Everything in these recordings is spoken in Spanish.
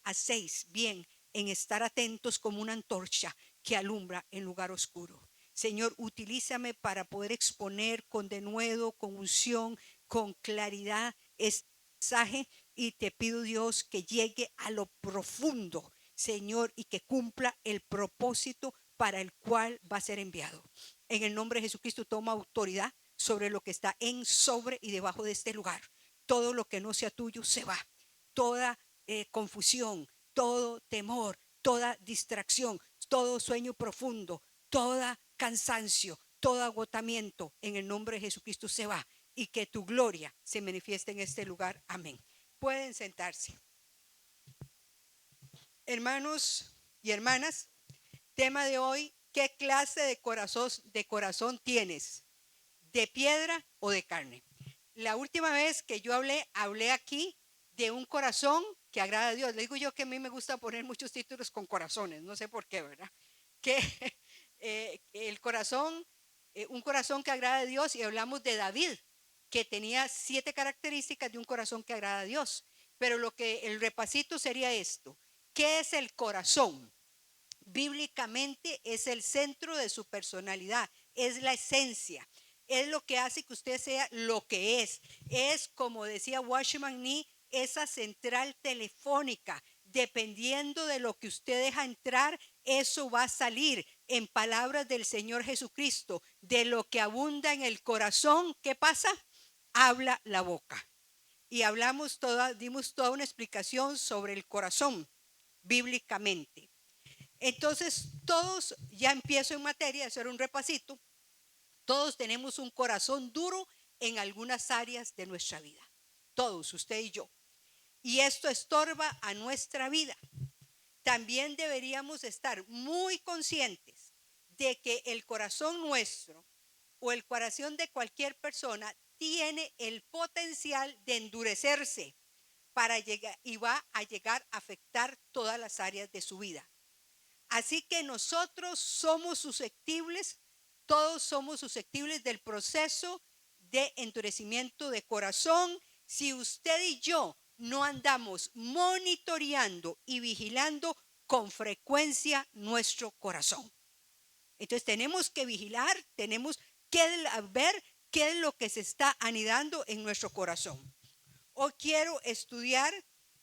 hacéis bien en estar atentos como una antorcha que alumbra en lugar oscuro. Señor, utilízame para poder exponer con denuedo, con unción, con claridad este mensaje, y te pido, Dios, que llegue a lo profundo, Señor, y que cumpla el propósito para el cual va a ser enviado. En el nombre de Jesucristo, toma autoridad sobre lo que está en, sobre y debajo de este lugar. Todo lo que no sea tuyo se va. Toda confusión, todo temor, toda distracción, todo sueño profundo, toda cansancio, todo agotamiento, en el nombre de Jesucristo se va, y que tu gloria se manifieste en este lugar. Amén. Pueden sentarse. Hermanos y hermanas, tema de hoy: ¿qué clase de corazón tienes? ¿De piedra o de carne? La última vez que yo hablé aquí de un corazón que agrada a Dios. Le digo yo que a mí me gusta poner muchos títulos con corazones, no sé por qué, ¿verdad? Que el corazón, un corazón que agrada a Dios, y hablamos de David, que tenía 7 características de un corazón que agrada a Dios. Pero lo que el repasito sería esto: ¿qué es el corazón? Bíblicamente es el centro de su personalidad, es la esencia, es lo que hace que usted sea lo que es, como decía Watchman Nee, esa central telefónica. Dependiendo de lo que usted deja entrar, eso va a salir. En palabras del Señor Jesucristo, de lo que abunda en el corazón, ¿qué pasa? Habla la boca. Y dimos toda una explicación sobre el corazón bíblicamente. Entonces, todos, ya empiezo en materia, hacer un repasito. Todos tenemos un corazón duro en algunas áreas de nuestra vida. Todos, usted y yo. Y esto estorba a nuestra vida. También deberíamos estar muy conscientes de que el corazón nuestro, o el corazón de cualquier persona, tiene el potencial de endurecerse para llegar, y va a llegar a afectar todas las áreas de su vida. Así que nosotros somos susceptibles, todos somos susceptibles del proceso de endurecimiento de corazón, si usted y yo no andamos monitoreando y vigilando con frecuencia nuestro corazón. Entonces tenemos que vigilar, tenemos que ver qué es lo que se está anidando en nuestro corazón. Hoy quiero estudiar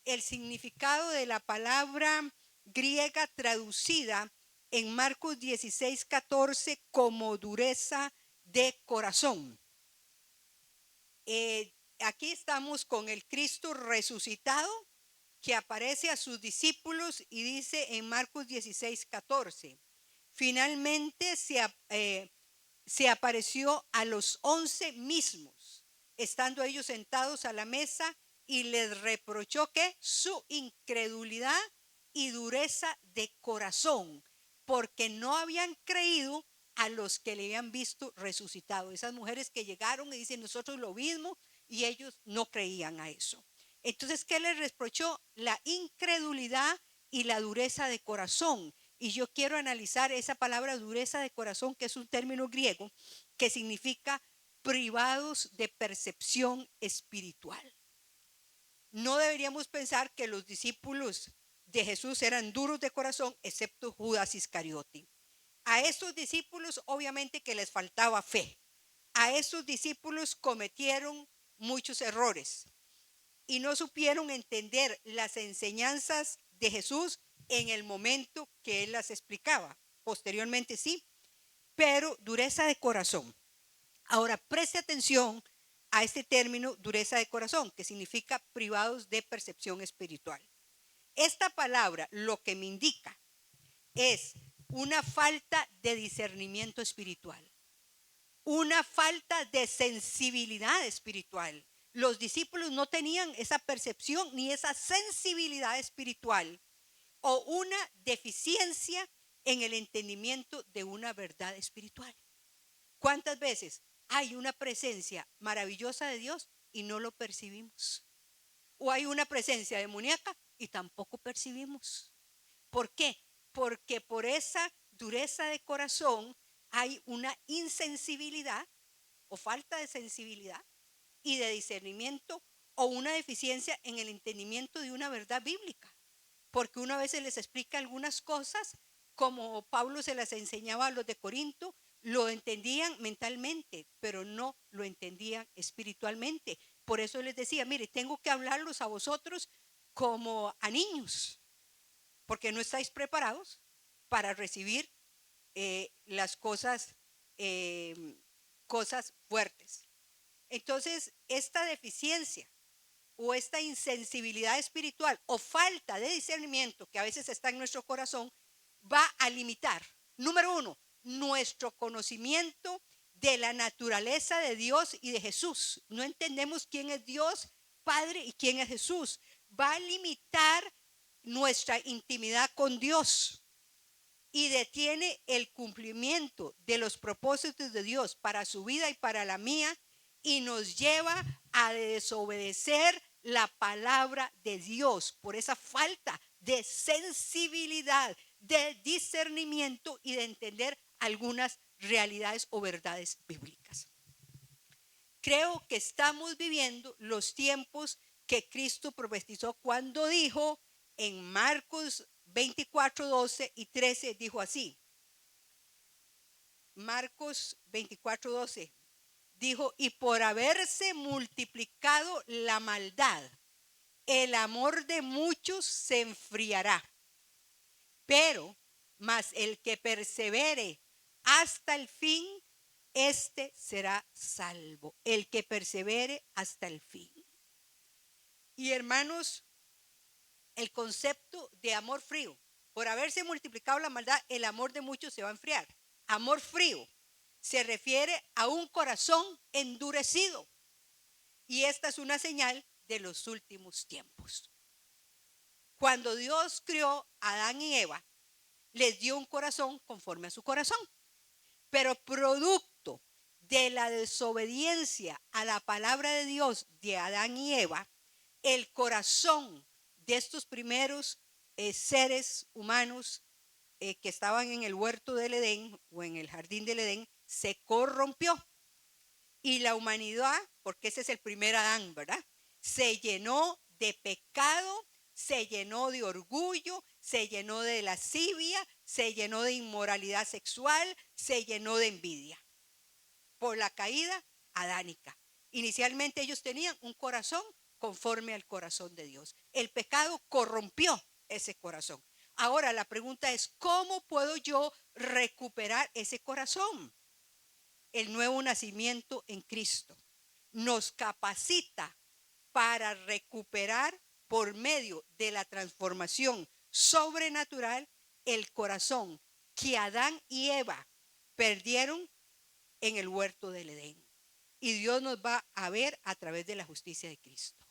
el significado de la palabra griega traducida en Marcos 16:14 como dureza de corazón. Aquí estamos con el Cristo resucitado, que aparece a sus discípulos y dice en Marcos 16:14: finalmente se apareció a los 11 mismos, estando ellos sentados a la mesa, y les reprochó que su incredulidad y dureza de corazón, porque no habían creído a los que le habían visto resucitado. Esas mujeres que llegaron y dicen nosotros lo mismo, y ellos no creían a eso. Entonces, ¿qué les reprochó? La incredulidad y la dureza de corazón. Y yo quiero analizar esa palabra dureza de corazón, que es un término griego que significa privados de percepción espiritual. No deberíamos pensar que los discípulos de Jesús eran duros de corazón, excepto Judas Iscariote. A esos discípulos obviamente que les faltaba fe. A esos discípulos cometieron muchos errores y no supieron entender las enseñanzas de Jesús en el momento que él las explicaba. Posteriormente sí, pero dureza de corazón. Ahora preste atención a este término dureza de corazón, que significa privados de percepción espiritual. Esta palabra lo que me indica es una falta de discernimiento espiritual, una falta de sensibilidad espiritual. Los discípulos no tenían esa percepción ni esa sensibilidad espiritual, o una deficiencia en el entendimiento de una verdad espiritual. ¿Cuántas veces hay una presencia maravillosa de Dios y no lo percibimos? O hay una presencia demoníaca y tampoco percibimos. ¿Por qué? Porque por esa dureza de corazón hay una insensibilidad o falta de sensibilidad y de discernimiento, o una deficiencia en el entendimiento de una verdad bíblica. porque uno a veces les explica algunas cosas, como Pablo se las enseñaba a los de Corinto, lo entendían mentalmente, pero no lo entendían espiritualmente. Por eso les decía, mire, tengo que hablarlos a vosotros como a niños, porque no estáis preparados para recibir las cosas fuertes. Entonces, esta deficiencia o esta insensibilidad espiritual o falta de discernimiento que a veces está en nuestro corazón va a limitar, número uno, nuestro conocimiento de la naturaleza de Dios y de Jesús. No entendemos quién es Dios Padre y quién es Jesús. Va a limitar nuestra intimidad con Dios y detiene el cumplimiento de los propósitos de Dios para su vida y para la mía, y nos lleva a desobedecer la palabra de Dios por esa falta de sensibilidad, de discernimiento y de entender algunas realidades o verdades bíblicas. Creo que estamos viviendo los tiempos que Cristo profetizó cuando dijo en Marcos 24, 12 y 13, dijo así. Marcos 24, 12 dijo: y por haberse multiplicado la maldad, el amor de muchos se enfriará. Pero mas el que persevere hasta el fin, este será salvo. El que persevere hasta el fin. Y hermanos, el concepto de amor frío, por haberse multiplicado la maldad, el amor de muchos se va a enfriar. Amor frío se refiere a un corazón endurecido. Y esta es una señal de los últimos tiempos. Cuando Dios crió a Adán y Eva, les dio un corazón conforme a su corazón. Pero producto de la desobediencia a la palabra de Dios de Adán y Eva, el corazón de estos primeros seres humanos que estaban en el huerto del Edén o en el jardín del Edén se corrompió. Y la humanidad, porque ese es el primer Adán, ¿verdad? Se llenó de pecado, se llenó de orgullo, se llenó de lascivia, se llenó de inmoralidad sexual, se llenó de envidia. Por la caída adánica. Inicialmente ellos tenían un corazón conforme al corazón de Dios. El pecado corrompió ese corazón. Ahora la pregunta es, ¿cómo puedo yo recuperar ese corazón? El nuevo nacimiento en Cristo nos capacita para recuperar por medio de la transformación sobrenatural el corazón que Adán y Eva perdieron en el huerto del Edén. Y Dios nos va a ver a través de la justicia de Cristo.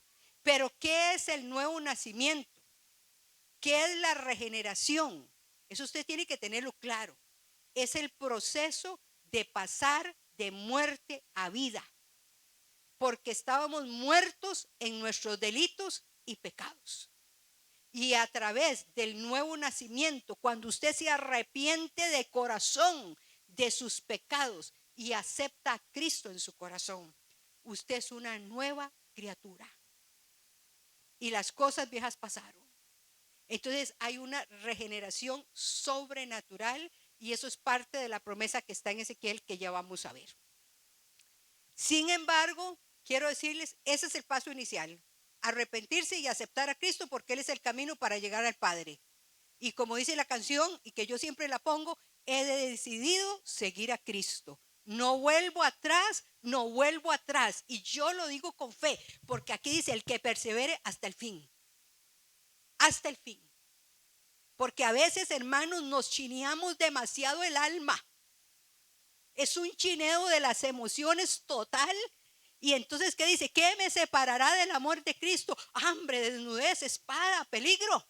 Pero ¿qué es el nuevo nacimiento? ¿Qué es la regeneración? Eso usted tiene que tenerlo claro. Es el proceso de pasar de muerte a vida, porque estábamos muertos en nuestros delitos y pecados. Y a través del nuevo nacimiento, cuando usted se arrepiente de corazón de sus pecados y acepta a Cristo en su corazón, usted es una nueva criatura. Y las cosas viejas pasaron. Entonces hay una regeneración sobrenatural y eso es parte de la promesa que está en Ezequiel que ya vamos a ver. Sin embargo, quiero decirles, ese es el paso inicial. Arrepentirse y aceptar a Cristo porque Él es el camino para llegar al Padre. Y como dice la canción, y que yo siempre la pongo, he decidido seguir a Cristo. No vuelvo atrás, no vuelvo atrás. Y yo lo digo con fe, porque aquí dice el que persevere hasta el fin. Hasta el fin. Porque a veces, hermanos, nos chineamos demasiado el alma. Es un chineo de las emociones total. Y entonces, ¿qué dice? ¿Qué me separará del amor de Cristo? Hambre, desnudez, espada, peligro.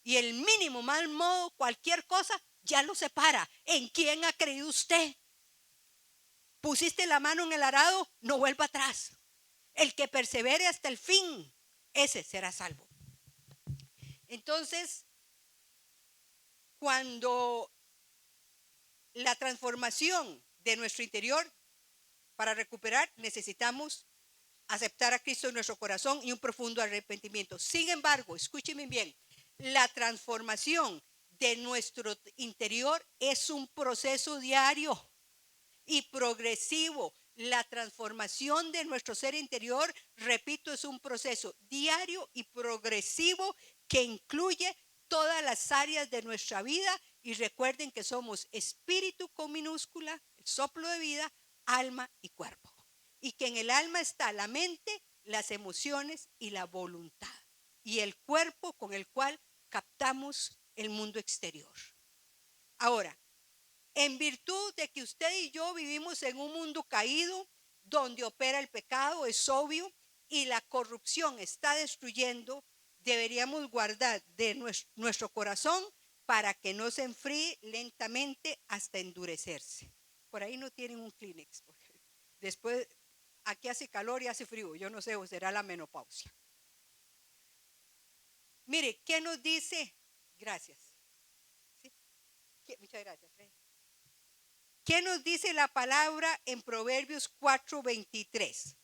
Y el mínimo mal modo, cualquier cosa, ya lo separa. ¿En quién ha creído usted? Pusiste la mano en el arado, no vuelva atrás. El que persevere hasta el fin, ese será salvo. Entonces, cuando la transformación de nuestro interior, para recuperar, necesitamos aceptar a Cristo en nuestro corazón y un profundo arrepentimiento. Sin embargo, escúchenme bien, La transformación de nuestro interior es un proceso diario y progresivo. La transformación de nuestro ser interior, repito, es un proceso diario y progresivo que incluye todas las áreas de nuestra vida. Y recuerden que somos espíritu con minúscula, el soplo de vida, alma y cuerpo. Y que en el alma está la mente, las emociones y la voluntad. Y el cuerpo con el cual captamos el mundo exterior. Ahora, en virtud de que usted y yo vivimos en un mundo caído, donde opera el pecado, es obvio, y la corrupción está destruyendo, deberíamos guardar de nuestro corazón para que no se enfríe lentamente hasta endurecerse. Por ahí no tienen un Kleenex, porque después aquí hace calor y hace frío, yo no sé, o será la menopausia. Mire, ¿qué nos dice? Gracias. ¿Sí? Muchas gracias, Fred. ¿Qué nos dice la palabra en Proverbios 4:23?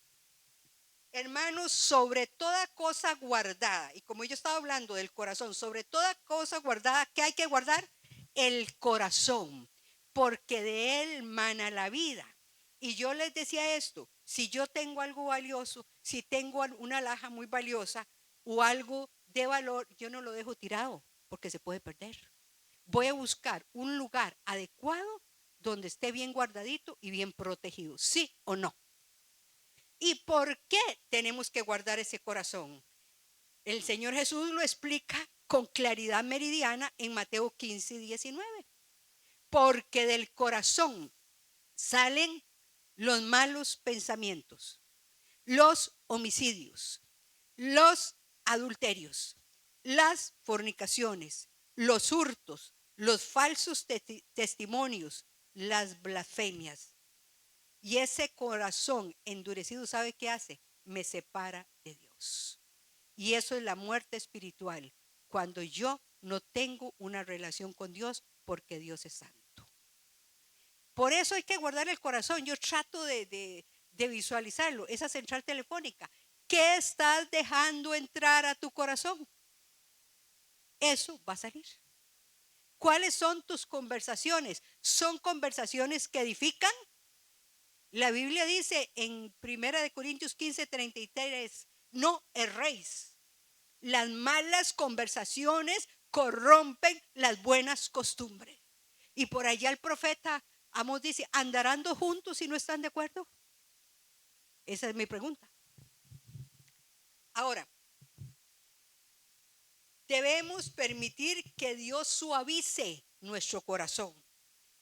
Hermanos, sobre toda cosa guardada, y como yo estaba hablando del corazón, sobre toda cosa guardada, ¿qué hay que guardar? El corazón, porque de él mana la vida. Y yo les decía esto, si yo tengo algo valioso, si tengo una alhaja muy valiosa o algo de valor, yo no lo dejo tirado, porque se puede perder. Voy a buscar un lugar adecuado donde esté bien guardadito y bien protegido, ¿sí o no? ¿Y por qué tenemos que guardar ese corazón? El Señor Jesús lo explica con claridad meridiana en Mateo 15:19. Porque del corazón salen los malos pensamientos, los homicidios, los adulterios, las fornicaciones, los hurtos, los falsos testimonios, las blasfemias. Y ese corazón endurecido, ¿sabe qué hace? Me separa de Dios. Y eso es la muerte espiritual, cuando yo no tengo una relación con Dios porque Dios es santo. Por eso hay que guardar el corazón. Yo trato de visualizarlo, esa central telefónica. ¿Qué estás dejando entrar a tu corazón? Eso va a salir. ¿Cuáles son tus conversaciones? ¿Son conversaciones que edifican? La Biblia dice en 1 Corintios 15:33, no erréis. Las malas conversaciones corrompen las buenas costumbres. Y por allá el profeta Amós dice, ¿andarán dos juntos si no están de acuerdo? Esa es mi pregunta. Ahora, debemos permitir que Dios suavice nuestro corazón,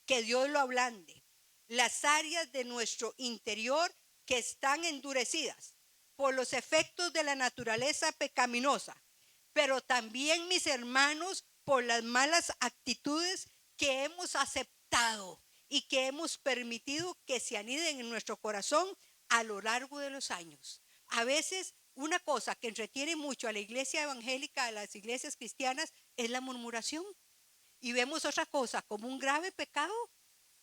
que Dios lo ablande. Las áreas de nuestro interior que están endurecidas por los efectos de la naturaleza pecaminosa, pero también, mis hermanos, por las malas actitudes que hemos aceptado y que hemos permitido que se aniden en nuestro corazón a lo largo de los años. A veces una cosa que entretiene mucho a la iglesia evangélica, a las iglesias cristianas, es la murmuración. Y vemos otra cosa como un grave pecado,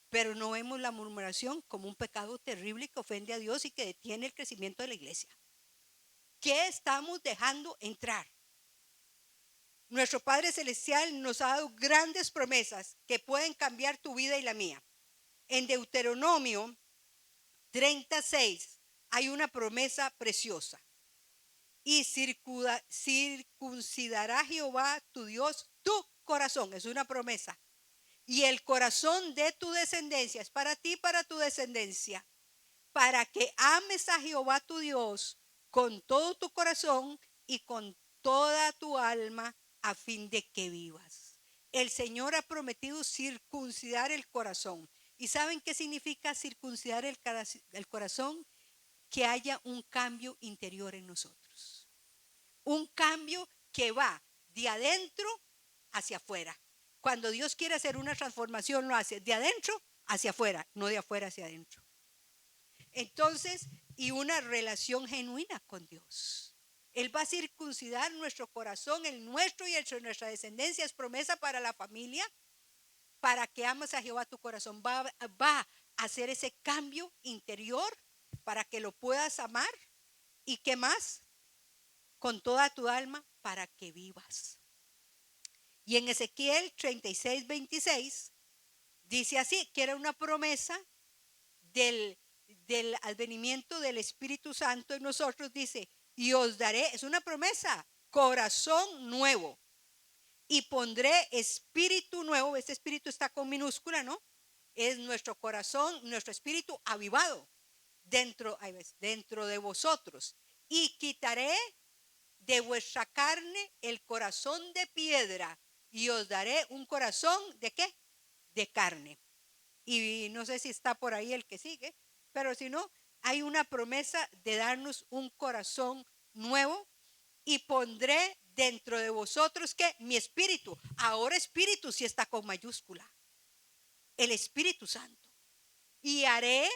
pero no vemos la murmuración como un pecado terrible que ofende a Dios y que detiene el crecimiento de la iglesia. ¿Qué estamos dejando entrar? Nuestro Padre Celestial nos ha dado grandes promesas que pueden cambiar tu vida y la mía. En Deuteronomio 36 hay una promesa preciosa. Y circuncidará Jehová tu Dios tu corazón, es una promesa. Y el corazón de tu descendencia es para ti, para tu descendencia, para que ames a Jehová tu Dios con todo tu corazón y con toda tu alma, a fin de que vivas. El Señor ha prometido circuncidar el corazón. ¿Y saben qué significa circuncidar el corazón? Que haya un cambio interior en nosotros. Un cambio que va de adentro hacia afuera. Cuando Dios quiere hacer una transformación, lo hace de adentro hacia afuera, no de afuera hacia adentro. Entonces, y una relación genuina con Dios. Él va a circuncidar nuestro corazón, el nuestro y el de nuestra descendencia. Es promesa para la familia, para que ames a Jehová tu corazón. Va a hacer ese cambio interior para que lo puedas amar. ¿Y qué más? Con toda tu alma, para que vivas. Y en Ezequiel 36:26 dice así, que era una promesa del advenimiento del Espíritu Santo en nosotros. Dice, y os daré, es una promesa, corazón nuevo. Y pondré espíritu nuevo. Este espíritu está con minúscula, ¿no? Es nuestro corazón, nuestro espíritu avivado dentro de vosotros. Y quitaré de vuestra carne el corazón de piedra y os daré un corazón ¿de qué? De carne. Y no sé si está por ahí el que sigue, pero si no, hay una promesa de darnos un corazón nuevo y pondré dentro de vosotros que mi espíritu, ahora espíritu sí está con mayúscula, el Espíritu Santo, y haré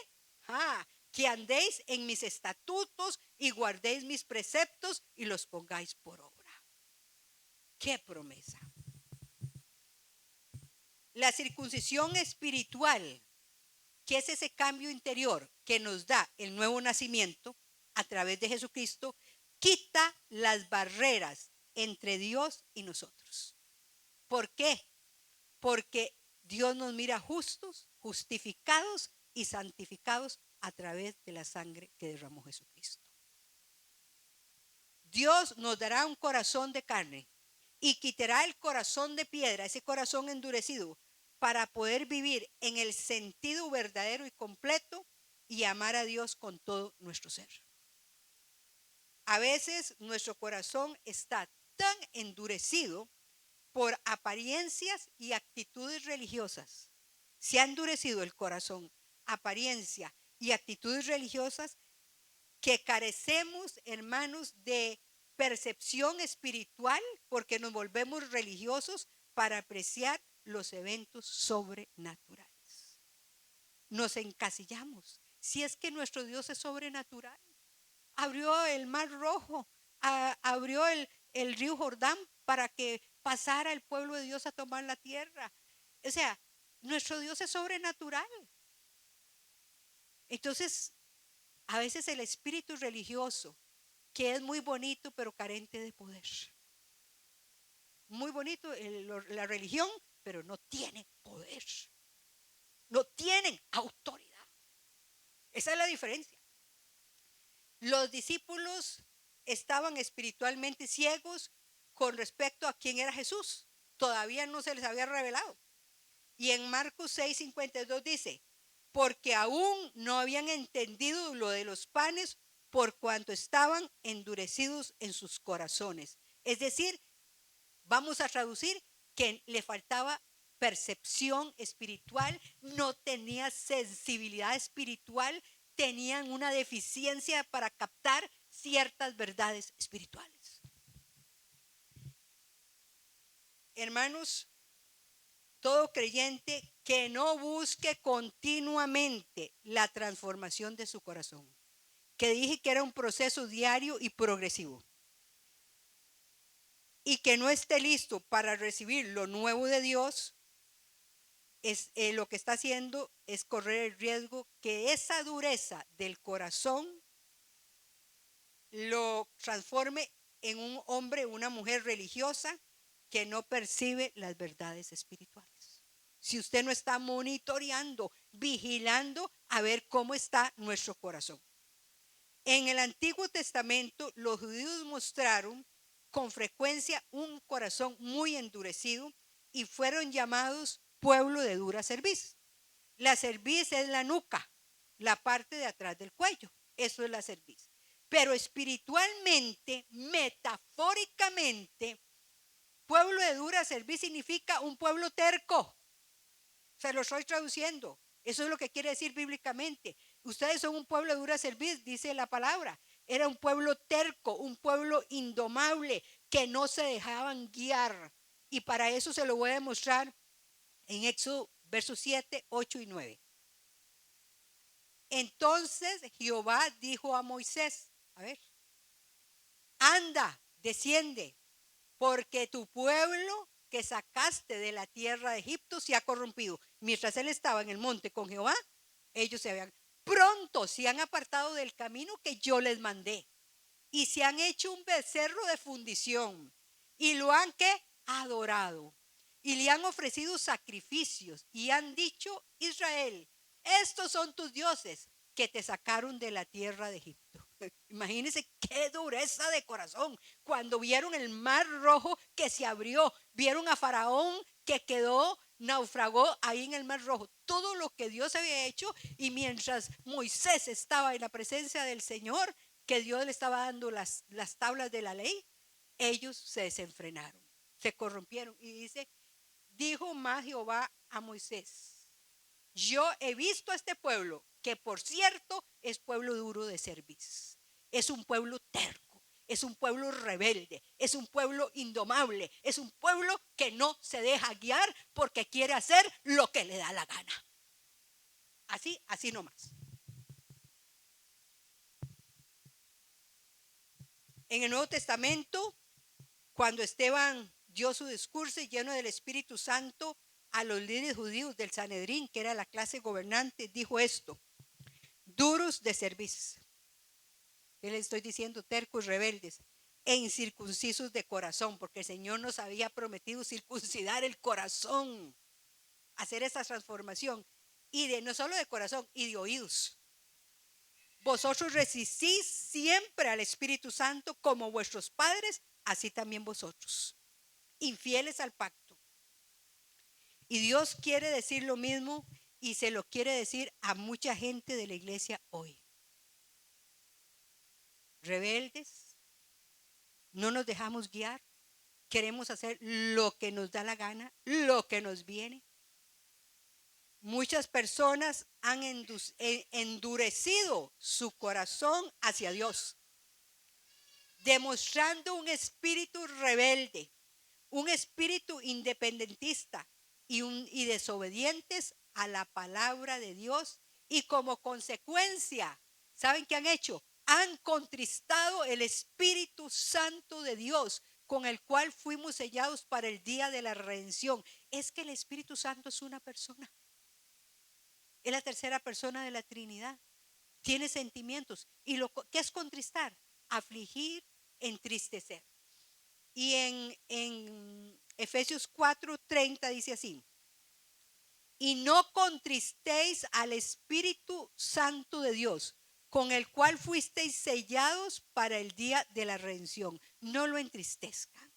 que andéis en mis estatutos y guardéis mis preceptos y los pongáis por obra. ¡Qué promesa! La circuncisión espiritual, que es ese cambio interior que nos da el nuevo nacimiento a través de Jesucristo, quita las barreras entre Dios y nosotros. ¿Por qué? Porque Dios nos mira justos, justificados y santificados a través de la sangre que derramó Jesucristo. Dios nos dará un corazón de carne y quitará el corazón de piedra, ese corazón endurecido, para poder vivir en el sentido verdadero y completo y amar a Dios con todo nuestro ser. A veces nuestro corazón está tan endurecido por apariencias y actitudes religiosas. Se ha endurecido el corazón, apariencia y actitudes religiosas, que carecemos, hermanos, de percepción espiritual porque nos volvemos religiosos para apreciar los eventos sobrenaturales. Nos encasillamos. Si es que nuestro Dios es sobrenatural, abrió el mar rojo, abrió el río Jordán para que pasara el pueblo de Dios a tomar la tierra. O sea, nuestro Dios es sobrenatural. Entonces, a veces el espíritu religioso, que es muy bonito pero carente de poder. Muy bonito la religión, pero no tiene poder. No tienen autoridad. Esa es la diferencia. Los discípulos estaban espiritualmente ciegos con respecto a quién era Jesús. Todavía no se les había revelado. Y en Marcos 6:52 dice, porque aún no habían entendido lo de los panes por cuanto estaban endurecidos en sus corazones. Es decir, vamos a traducir que le faltaba percepción espiritual, no tenía sensibilidad espiritual, tenían una deficiencia para captar ciertas verdades espirituales. Hermanos, todo creyente que no busque continuamente la transformación de su corazón, que dije que era un proceso diario y progresivo, y que no esté listo para recibir lo nuevo de Dios, lo que está haciendo es correr el riesgo que esa dureza del corazón lo transforme en un hombre o una mujer religiosa que no percibe las verdades espirituales. Si usted no está monitoreando, vigilando a ver cómo está nuestro corazón. En el Antiguo Testamento, los judíos mostraron con frecuencia un corazón muy endurecido y fueron llamados pueblo de dura cerviz. La cerviz es la nuca, la parte de atrás del cuello. Eso es la cerviz. Pero espiritualmente, metafóricamente, pueblo de dura cerviz significa un pueblo terco. Se lo estoy traduciendo. Eso es lo que quiere decir bíblicamente. Ustedes son un pueblo de dura cerviz, dice la palabra. Era un pueblo terco, un pueblo indomable, que no se dejaban guiar. Y para eso se lo voy a demostrar en Éxodo versos 7, 8 y 9. Entonces Jehová dijo a Moisés, anda, desciende, porque tu pueblo que sacaste de la tierra de Egipto se ha corrompido. Mientras él estaba en el monte con Jehová, ellos pronto se han apartado del camino que yo les mandé y se han hecho un becerro de fundición y lo han adorado. y le han ofrecido sacrificios y han dicho: Israel, estos son tus dioses que te sacaron de la tierra de Egipto. Imagínense qué dureza de corazón. Cuando vieron el mar rojo que se abrió, vieron a Faraón que naufragó ahí en el mar rojo. Todo lo que Dios había hecho, y mientras Moisés estaba en la presencia del Señor, que Dios le estaba dando las tablas de la ley, ellos se desenfrenaron, se corrompieron. Y dijo más Jehová a Moisés: yo he visto a este pueblo, que por cierto es pueblo duro de cerviz. Es un pueblo terco, es un pueblo rebelde, es un pueblo indomable, es un pueblo que no se deja guiar porque quiere hacer lo que le da la gana. Así nomás. En el Nuevo Testamento, cuando Esteban dio su discurso lleno del Espíritu Santo a los líderes judíos del Sanedrín, que era la clase gobernante, dijo esto: duros de cerviz. Yo les estoy diciendo tercos, rebeldes e incircuncisos de corazón, porque el Señor nos había prometido circuncidar el corazón, hacer esa transformación, y no solo de corazón, y de oídos. Vosotros resistís siempre al Espíritu Santo, como vuestros padres, así también vosotros, infieles al pacto. Y Dios quiere decir lo mismo, y se lo quiere decir a mucha gente de la iglesia hoy. Rebeldes, no nos dejamos guiar, queremos hacer lo que nos da la gana, lo que nos viene. Muchas personas han endurecido su corazón hacia Dios, demostrando un espíritu rebelde, un espíritu independentista y desobedientes a la palabra de Dios, y como consecuencia, ¿saben qué han hecho? Han contristado el Espíritu Santo de Dios, con el cual fuimos sellados para el día de la redención. Es que el Espíritu Santo es una persona, es la tercera persona de la Trinidad, tiene sentimientos. ¿Y qué es contristar? Afligir, entristecer. Y en Efesios 4:30 dice así: y no contristéis al Espíritu Santo de Dios, con el cual fuisteis sellados para el día de la redención. No lo entristezcan.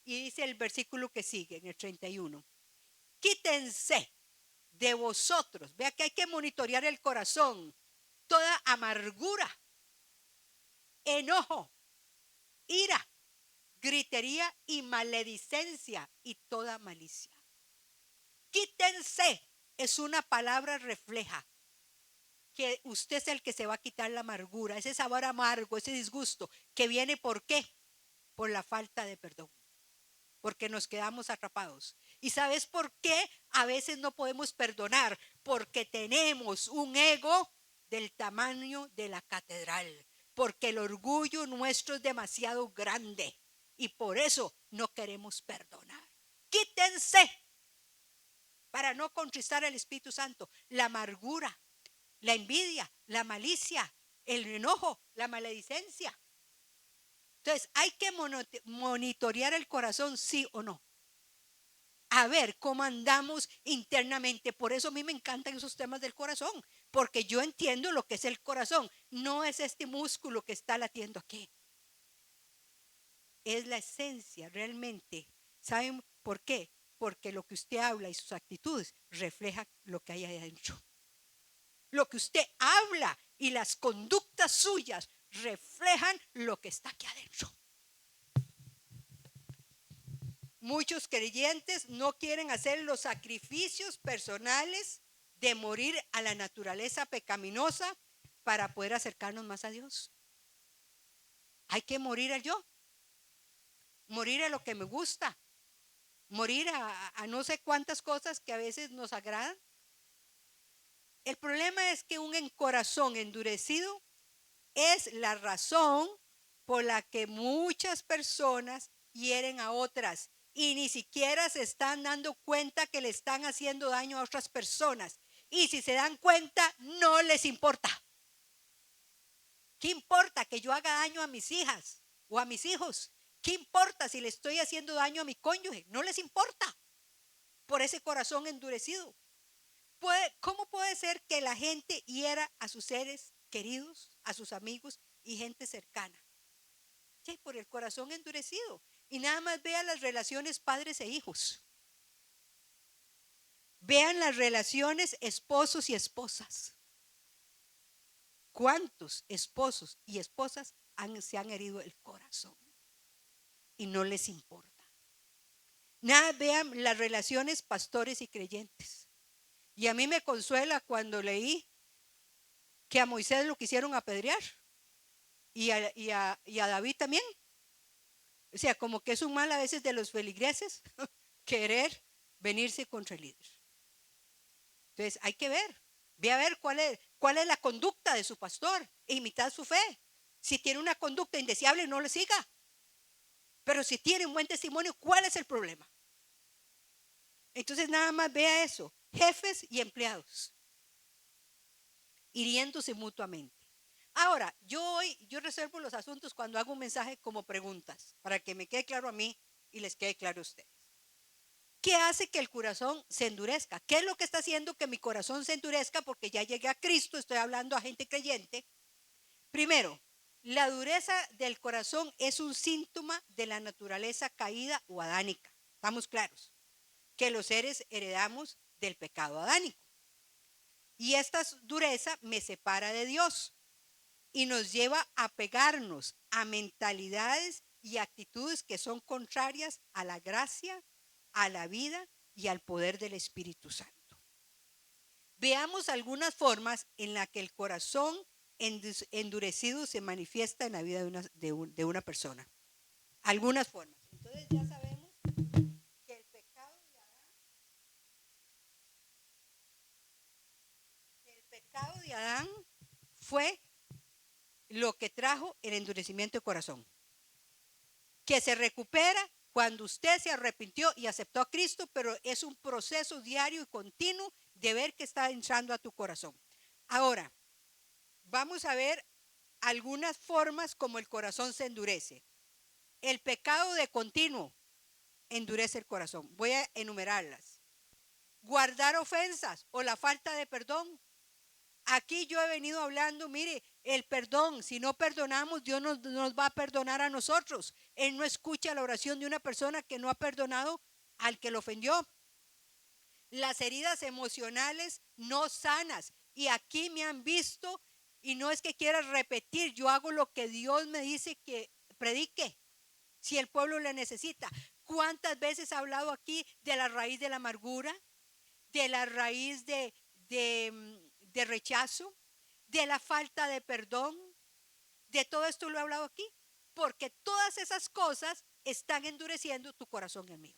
Y dice el versículo que sigue, en el 31: quítense de vosotros. Vea que hay que monitorear el corazón. Toda amargura, enojo, ira, gritería y maledicencia y toda malicia. Quítense es una palabra, refleja que usted es el que se va a quitar la amargura, ese sabor amargo, ese disgusto que viene. ¿Por qué? Por la falta de perdón, porque nos quedamos atrapados. ¿Y sabes por qué a veces no podemos perdonar? Porque tenemos un ego del tamaño de la catedral, porque el orgullo nuestro es demasiado grande y por eso no queremos perdonar. Quítense, para no contristar al Espíritu Santo, la amargura, la envidia, la malicia, el enojo, la maledicencia. Entonces hay que monitorear el corazón, sí o no, a ver cómo andamos internamente. Por eso a mí me encantan esos temas del corazón, porque yo entiendo lo que es el corazón. No es este músculo que está latiendo aquí, es la esencia realmente. ¿Saben por qué? Porque lo que usted habla y sus actitudes reflejan lo que hay ahí adentro. Lo que usted habla y las conductas suyas reflejan lo que está aquí adentro. Muchos creyentes no quieren hacer los sacrificios personales de morir a la naturaleza pecaminosa para poder acercarnos más a Dios. Hay que morir al yo, morir a lo que me gusta, morir a no sé cuántas cosas que a veces nos agradan. El problema es que un corazón endurecido es la razón por la que muchas personas hieren a otras y ni siquiera se están dando cuenta que le están haciendo daño a otras personas. Y si se dan cuenta, no les importa. ¿Qué importa que yo haga daño a mis hijas o a mis hijos? ¿Qué importa si le estoy haciendo daño a mi cónyuge? No les importa. por ese corazón endurecido. ¿Cómo puede ser que la gente hiera a sus seres queridos, a sus amigos y gente cercana? Sí, por el corazón endurecido. Y nada más vean las relaciones padres e hijos. Vean las relaciones esposos y esposas. ¿Cuántos esposos y esposas se han herido el corazón? Y no les importa. Nada, vean las relaciones pastores y creyentes. Y a mí me consuela cuando leí que a Moisés lo quisieron apedrear y a David también. O sea, como que es un mal a veces de los feligreses querer venirse contra el líder. Entonces hay que ver, ve a ver cuál es la conducta de su pastor e imitar su fe. Si tiene una conducta indeseable, no le siga. Pero si tiene un buen testimonio, ¿cuál es el problema? Entonces nada más vea eso, jefes y empleados, hiriéndose mutuamente. Ahora, yo reservo los asuntos cuando hago un mensaje como preguntas, para que me quede claro a mí y les quede claro a ustedes. ¿Qué hace que el corazón se endurezca? ¿Qué es lo que está haciendo que mi corazón se endurezca? Porque ya llegué a Cristo, estoy hablando a gente creyente. Primero, la dureza del corazón es un síntoma de la naturaleza caída o adánica. ¿Estamos claros? Que los seres heredamos del pecado adánico. Y esta dureza me separa de Dios y nos lleva a pegarnos a mentalidades y actitudes que son contrarias a la gracia, a la vida y al poder del Espíritu Santo. Veamos algunas formas en las que el corazón endurecido se manifiesta en la vida de una persona. Algunas formas. Entonces ya sabemos que el pecado de Adán fue lo que trajo el endurecimiento de corazón, que se recupera cuando usted se arrepintió y aceptó a Cristo, pero es un proceso diario y continuo de ver que está entrando a tu corazón. Ahora, vamos a ver algunas formas como el corazón se endurece. El pecado de continuo endurece el corazón. Voy a enumerarlas. Guardar ofensas o la falta de perdón. Aquí yo he venido hablando, mire, el perdón, si no perdonamos, Dios nos va a perdonar a nosotros. Él no escucha la oración de una persona que no ha perdonado al que lo ofendió. Las heridas emocionales no sanas. Y aquí me han visto, y no es que quiera repetir, yo hago lo que Dios me dice que predique, si el pueblo le necesita. ¿Cuántas veces he hablado aquí de la raíz de la amargura, de la raíz de rechazo, de la falta de perdón? De todo esto lo he hablado aquí, porque todas esas cosas están endureciendo tu corazón y el mío.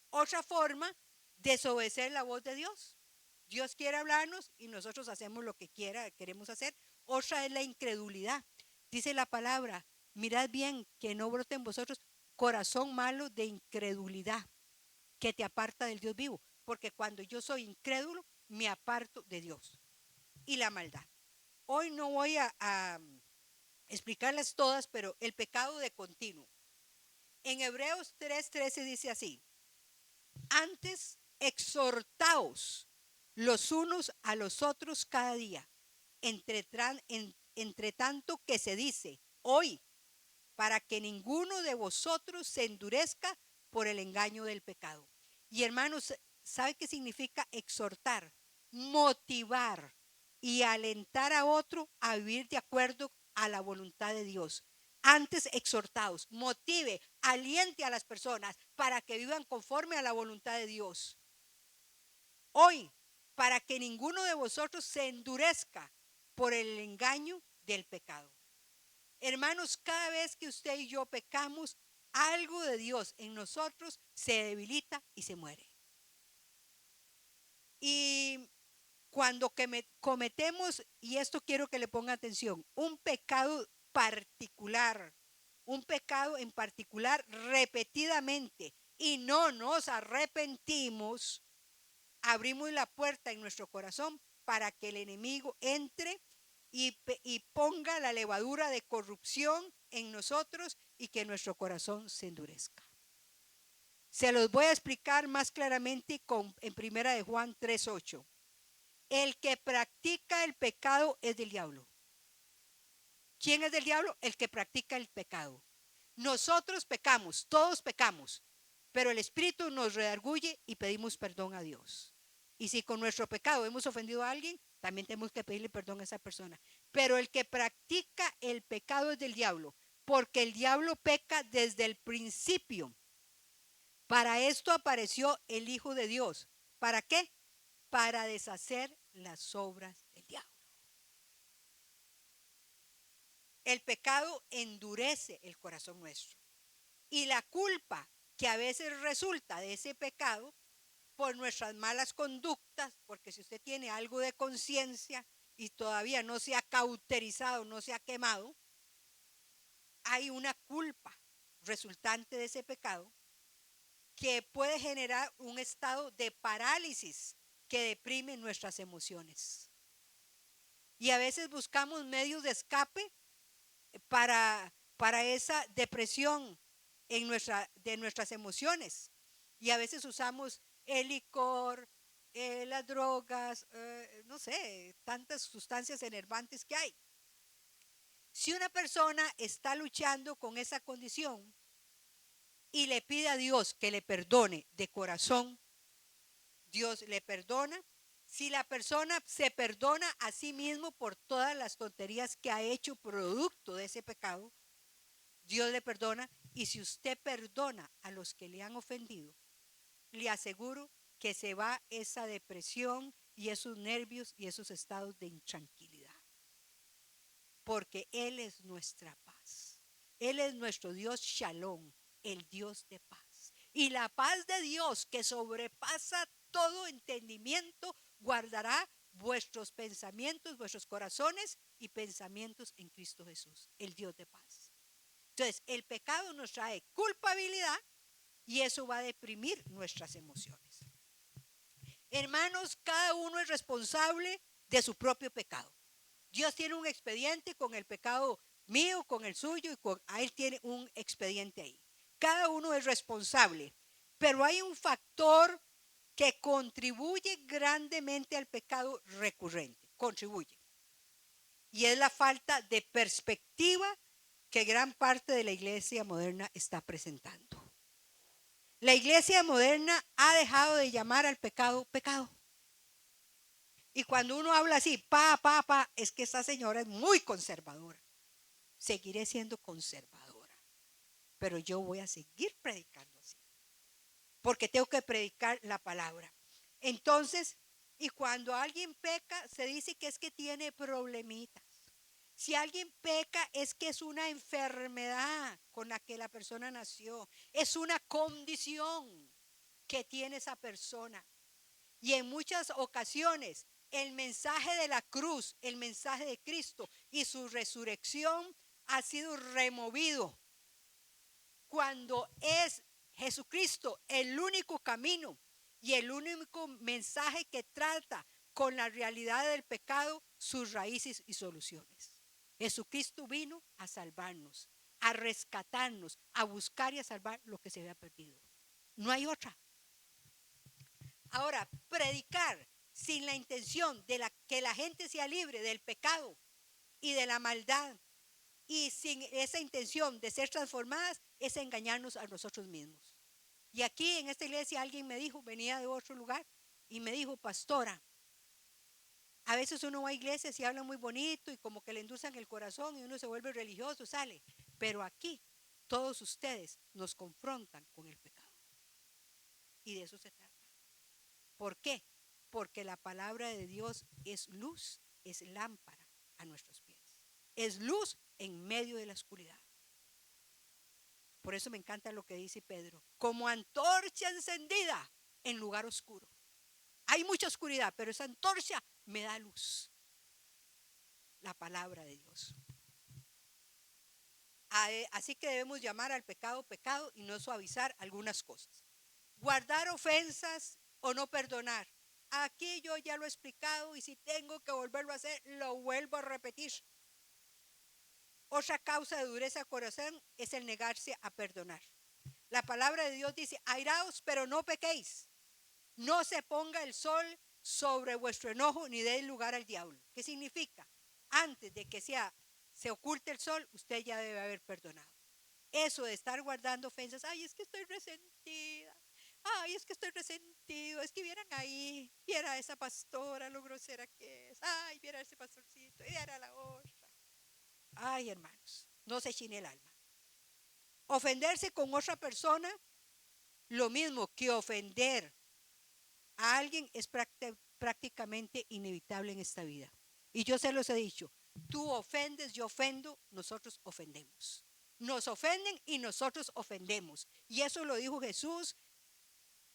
Otra forma, desobedecer la voz de Dios. Dios quiere hablarnos y nosotros hacemos lo que queremos hacer. Otra es la incredulidad. Dice la palabra, mirad bien que no brote en vosotros corazón malo de incredulidad, que te aparta del Dios vivo. Porque cuando yo soy incrédulo, me aparto de Dios. Y la maldad. Hoy no voy a explicarlas todas, pero el pecado de continuo. En Hebreos 3:13 dice así: antes exhortaos los unos a los otros cada día, entre tanto que se dice hoy, para que ninguno de vosotros se endurezca por el engaño del pecado. Y hermanos, ¿sabe qué significa exhortar? Motivar y alentar a otro a vivir de acuerdo a la voluntad de Dios. Antes exhortados, motive, aliente a las personas para que vivan conforme a la voluntad de Dios. Hoy, para que ninguno de vosotros se endurezca por el engaño del pecado. Hermanos, cada vez que usted y yo pecamos, algo de Dios en nosotros se debilita y se muere. Y cuando cometemos, y esto quiero que le ponga atención, un pecado en particular repetidamente, y no nos arrepentimos, abrimos la puerta en nuestro corazón para que el enemigo entre y ponga la levadura de corrupción en nosotros y que nuestro corazón se endurezca. Se los voy a explicar más claramente en primera de Juan 3:8. El que practica el pecado es del diablo. ¿Quién es del diablo? El que practica el pecado. Nosotros pecamos, todos pecamos, pero el Espíritu nos redarguye y pedimos perdón a Dios. Y si con nuestro pecado hemos ofendido a alguien, también tenemos que pedirle perdón a esa persona. Pero el que practica el pecado es del diablo, porque el diablo peca desde el principio. Para esto apareció el Hijo de Dios. ¿Para qué? Para deshacer las obras del diablo. El pecado endurece el corazón nuestro. Y la culpa que a veces resulta de ese pecado por nuestras malas conductas, porque si usted tiene algo de conciencia y todavía no se ha cauterizado, no se ha quemado, hay una culpa resultante de ese pecado que puede generar un estado de parálisis que deprime nuestras emociones. Y a veces buscamos medios de escape para esa depresión de nuestras emociones. Y a veces usamos el licor, las drogas, no sé, tantas sustancias enervantes que hay. Si una persona está luchando con esa condición y le pide a Dios que le perdone de corazón, Dios le perdona. Si la persona se perdona a sí mismo por todas las tonterías que ha hecho producto de ese pecado, Dios le perdona. Y si usted perdona a los que le han ofendido, le aseguro que se va esa depresión y esos nervios y esos estados de intranquilidad. Porque Él es nuestra paz. Él es nuestro Dios Shalom, el Dios de paz. Y la paz de Dios que sobrepasa todo entendimiento, guardará vuestros pensamientos, vuestros corazones y pensamientos en Cristo Jesús, el Dios de paz. Entonces, el pecado nos trae culpabilidad y eso va a deprimir nuestras emociones. Hermanos, cada uno es responsable de su propio pecado. Dios tiene un expediente con el pecado mío, con el suyo, y a Él tiene un expediente ahí. Cada uno es responsable, pero hay un factor que contribuye grandemente al pecado recurrente, contribuye. Y es la falta de perspectiva que gran parte de la iglesia moderna está presentando. La iglesia moderna ha dejado de llamar al pecado pecado. Y cuando uno habla así, es que esta señora es muy conservadora. Seguiré siendo conservadora, pero yo voy a seguir predicando así, porque tengo que predicar la palabra. Entonces, y cuando alguien peca, se dice que es que tiene problemitas. Si alguien peca es que es una enfermedad con la que la persona nació, es una condición que tiene esa persona. Y en muchas ocasiones el mensaje de la cruz, el mensaje de Cristo y su resurrección ha sido removido. Cuando es Jesucristo el único camino y el único mensaje que trata con la realidad del pecado, sus raíces y soluciones. Jesucristo vino a salvarnos, a rescatarnos, a buscar y a salvar lo que se había perdido. No hay otra. Ahora, predicar sin la intención de que la gente sea libre del pecado y de la maldad y sin esa intención de ser transformadas es engañarnos a nosotros mismos. Y aquí en esta iglesia alguien me dijo, venía de otro lugar y me dijo, pastora, a veces uno va a iglesias y habla muy bonito y como que le endulzan el corazón y uno se vuelve religioso, sale. Pero aquí todos ustedes nos confrontan con el pecado. Y de eso se trata. ¿Por qué? Porque la palabra de Dios es luz, es lámpara a nuestros pies. Es luz en medio de la oscuridad. Por eso me encanta lo que dice Pedro. Como antorcha encendida en lugar oscuro. Hay mucha oscuridad, pero esa antorcha me da luz. La palabra de Dios. Así que debemos llamar al pecado pecado y no suavizar algunas cosas. Guardar ofensas o no perdonar. Aquí yo ya lo he explicado y si tengo que volverlo a hacer, lo vuelvo a repetir. Otra causa de dureza de corazón es el negarse a perdonar. La palabra de Dios dice, airaos, pero no pequéis. No se ponga el sol sobre vuestro enojo ni deis lugar al diablo. ¿Qué significa? Antes de que se oculte el sol, usted ya debe haber perdonado. Eso de estar guardando ofensas, ay, es que estoy resentida, ay, es que estoy resentido, es que vieran ahí, viera a esa pastora, lo grosera que es, ay, viera a ese pastorcito, viera a la otra. Ay, hermanos, no se chine el alma. Ofenderse con otra persona, lo mismo que ofender a alguien, es prácticamente inevitable en esta vida. Y yo se los he dicho, tú ofendes, yo ofendo, nosotros ofendemos. Nos ofenden y nosotros ofendemos. Y eso lo dijo Jesús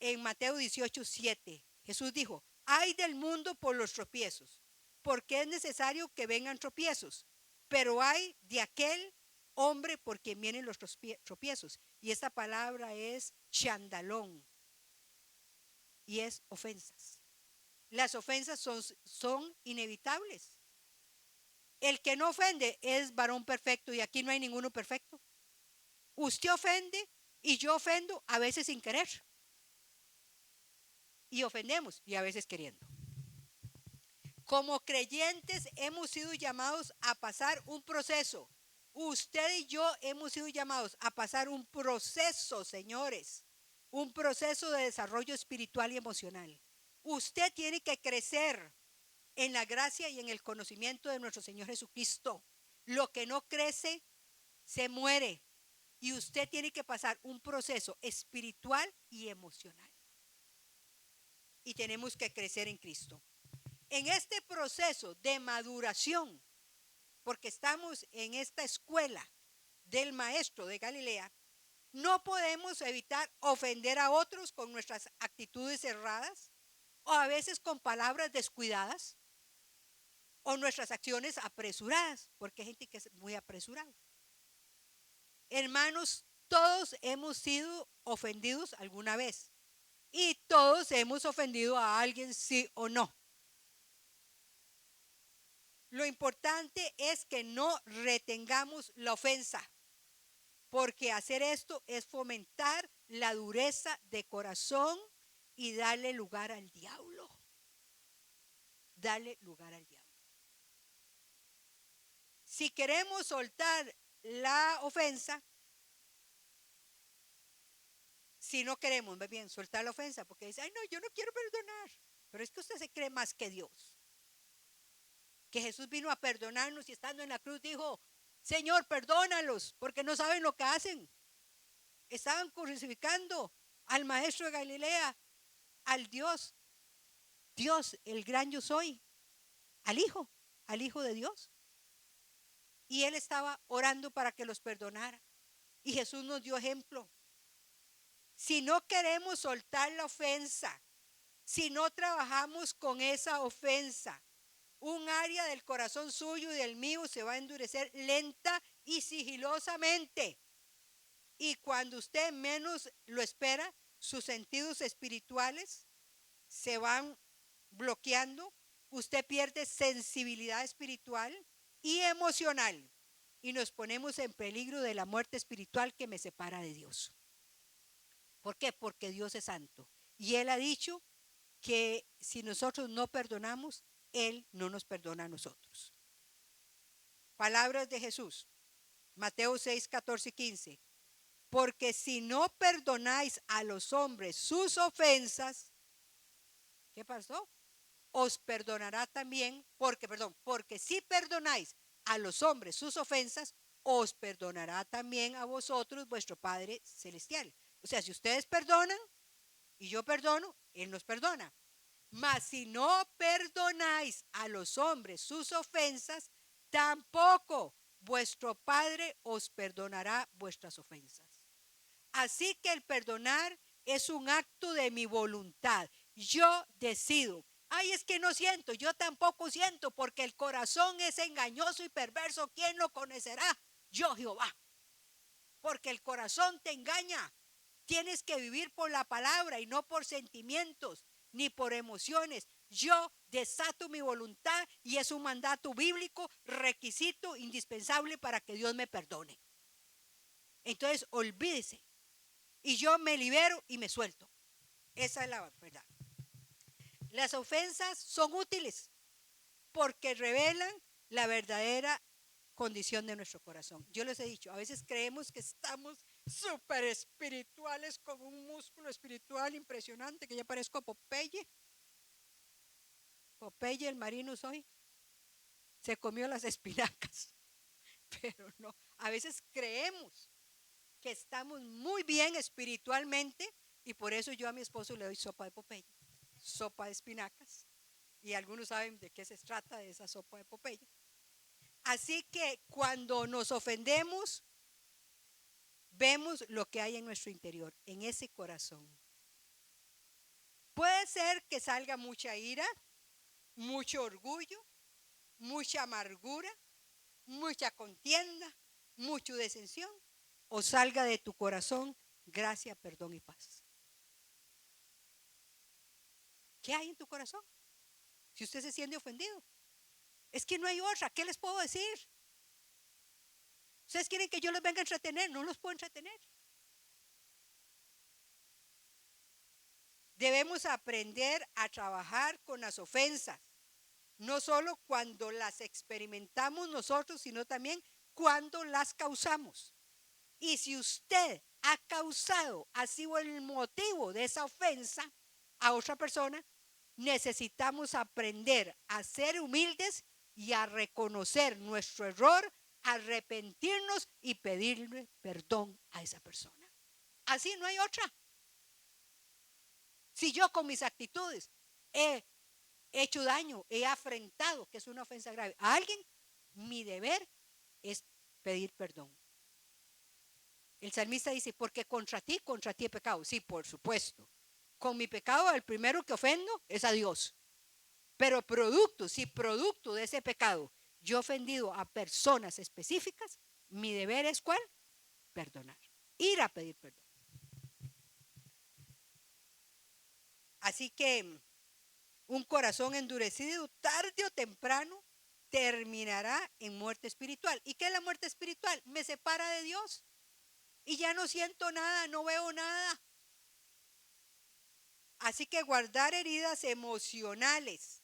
en Mateo 18:7. Jesús dijo, ay del mundo por los tropiezos, porque es necesario que vengan tropiezos, pero hay de aquel hombre por quien vienen los tropiezos. Y esta palabra es chandalón y es ofensas. Las ofensas son inevitables. El que no ofende es varón perfecto y aquí no hay ninguno perfecto. Usted ofende y yo ofendo a veces sin querer. Y ofendemos y a veces queriendo. Como creyentes hemos sido llamados a pasar un proceso. Usted y yo hemos sido llamados a pasar un proceso, señores. Un proceso de desarrollo espiritual y emocional. Usted tiene que crecer en la gracia y en el conocimiento de nuestro Señor Jesucristo. Lo que no crece, se muere. Y usted tiene que pasar un proceso espiritual y emocional. Y tenemos que crecer en Cristo. En este proceso de maduración, porque estamos en esta escuela del maestro de Galilea, no podemos evitar ofender a otros con nuestras actitudes erradas o a veces con palabras descuidadas o nuestras acciones apresuradas, porque hay gente que es muy apresurada. Hermanos, todos hemos sido ofendidos alguna vez y todos hemos ofendido a alguien, sí o no. Lo importante es que no retengamos la ofensa, porque hacer esto es fomentar la dureza de corazón y darle lugar al diablo. Darle lugar al diablo. Si queremos soltar la ofensa, si no queremos, más bien, soltar la ofensa, porque dice, ay no, yo no quiero perdonar, pero es que usted se cree más que Dios. Que Jesús vino a perdonarnos y estando en la cruz dijo, Señor, perdónalos, porque no saben lo que hacen. Estaban crucificando al maestro de Galilea, al Dios, el gran yo soy, al Hijo de Dios. Y él estaba orando para que los perdonara. Y Jesús nos dio ejemplo. Si no queremos soltar la ofensa, si no trabajamos con esa ofensa, un área del corazón suyo y del mío se va a endurecer lenta y sigilosamente. Y cuando usted menos lo espera, sus sentidos espirituales se van bloqueando. Usted pierde sensibilidad espiritual y emocional. Y nos ponemos en peligro de la muerte espiritual que me separa de Dios. ¿Por qué? Porque Dios es santo. Y Él ha dicho que si nosotros no perdonamos, Él no nos perdona a nosotros. Palabras de Jesús. Mateo 6, 14 y 15. Porque si no perdonáis a los hombres sus ofensas, ¿qué pasó? Os perdonará también, porque si perdonáis a los hombres sus ofensas, os perdonará también a vosotros vuestro Padre Celestial. O sea, si ustedes perdonan y yo perdono, Él nos perdona. Mas si no perdonáis a los hombres sus ofensas, tampoco vuestro Padre os perdonará vuestras ofensas. Así que el perdonar es un acto de mi voluntad. Yo decido. Ay, es que no siento, yo tampoco siento, porque el corazón es engañoso y perverso. ¿Quién lo conocerá? Yo, Jehová. Porque el corazón te engaña. Tienes que vivir por la palabra y no por sentimientos ni por emociones. Yo desato mi voluntad y es un mandato bíblico, requisito indispensable para que Dios me perdone. Entonces, olvídese y yo me libero y me suelto. Esa es la verdad. Las ofensas son útiles porque revelan la verdadera condición de nuestro corazón. Yo les he dicho, a veces creemos que estamos súper espirituales con un músculo espiritual impresionante, que ya parezco Popeye. Popeye el marino soy. Se comió las espinacas, pero no. A veces creemos que estamos muy bien espiritualmente y por eso yo a mi esposo le doy sopa de Popeye, sopa de espinacas. Y algunos saben de qué se trata de esa sopa de Popeye. Así que cuando nos ofendemos, vemos lo que hay en nuestro interior, en ese corazón. Puede ser que salga mucha ira, mucho orgullo, mucha amargura, mucha contienda, mucha disensión, o salga de tu corazón gracia, perdón y paz. ¿Qué hay en tu corazón? Si usted se siente ofendido, es que no hay otra. ¿Qué les puedo decir? Ustedes quieren que yo los venga a entretener, no los puedo entretener. Debemos aprender a trabajar con las ofensas, no solo cuando las experimentamos nosotros, sino también cuando las causamos. Y si usted ha causado, ha sido el motivo de esa ofensa a otra persona, necesitamos aprender a ser humildes y a reconocer nuestro error, arrepentirnos y pedirle perdón a esa persona. Así no hay otra. Si yo con mis actitudes he hecho daño, he afrentado, que es una ofensa grave, a alguien, mi deber es pedir perdón. El salmista dice, porque contra ti he pecado. Sí, por supuesto. Con mi pecado, el primero que ofendo es a Dios. Pero si producto de ese pecado yo he ofendido a personas específicas, mi deber es ¿cuál? Perdonar. Ir a pedir perdón. Así que un corazón endurecido, tarde o temprano, terminará en muerte espiritual. ¿Y qué es la muerte espiritual? Me separa de Dios. Y ya no siento nada, no veo nada. Así que guardar heridas emocionales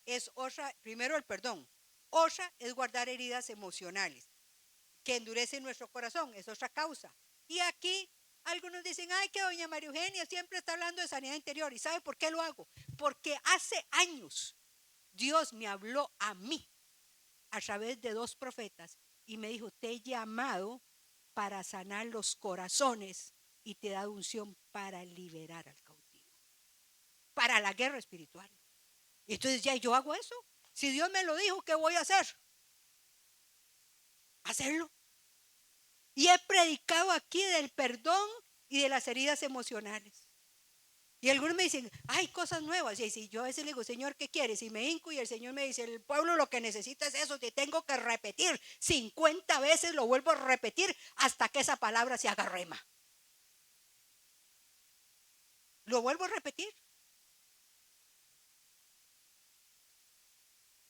es otra, primero el perdón. Otra es guardar heridas emocionales que endurecen nuestro corazón, es otra causa. Y aquí algunos dicen, ay, que doña María Eugenia siempre está hablando de sanidad interior. ¿Y sabe por qué lo hago? Porque hace años Dios me habló a mí a través de 2 profetas y me dijo, te he llamado para sanar los corazones y te he dado unción para liberar al cautivo, para la guerra espiritual. Y entonces ya yo hago eso. Si Dios me lo dijo, ¿qué voy a hacer? Hacerlo. Y he predicado aquí del perdón y de las heridas emocionales. Y algunos me dicen, hay cosas nuevas. Y si yo a veces le digo, Señor, ¿qué quieres? Y me hinco y el Señor me dice, el pueblo lo que necesita es eso. Te tengo que repetir 50 veces, lo vuelvo a repetir hasta que esa palabra se haga rema. Lo vuelvo a repetir.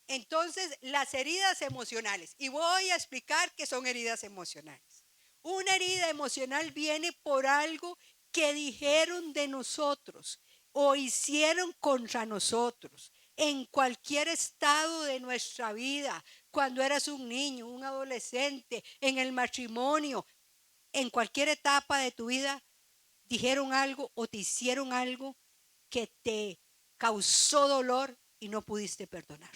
Entonces, las heridas emocionales. Y voy a explicar qué son heridas emocionales. Una herida emocional viene por algo que dijeron de nosotros o hicieron contra nosotros en cualquier estado de nuestra vida, cuando eras un niño, un adolescente, en el matrimonio, en cualquier etapa de tu vida, dijeron algo o te hicieron algo que te causó dolor y no pudiste perdonar.